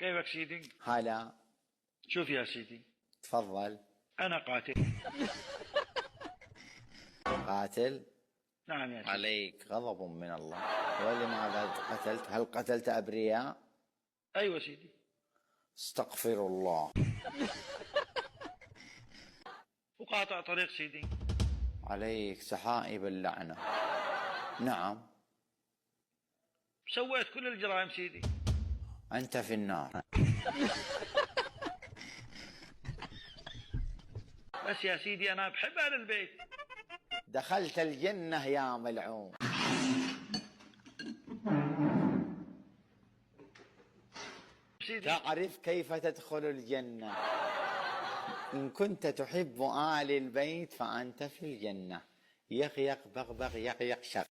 كيفك سيدي؟ هلا. شوف يا سيدي، تفضل. أنا قاتل. قاتل؟ نعم يا سيدي. عليك غضب من الله. ولماذا قتلت؟ هل قتلت أبرياء؟ أيوة سيدي. استغفر الله. وقاطع طريق سيدي. عليك سحائب اللعنة. نعم. سويت كل الجرائم سيدي. أنت في النار. بس يا سيدي أنا بحب أهل البيت. دخلت الجنة يا ملعون. سيدي. تعرف كيف تدخل الجنة؟ إن كنت تحب آل البيت فأنت في الجنة. يق يق بغ بغ يق يق شق.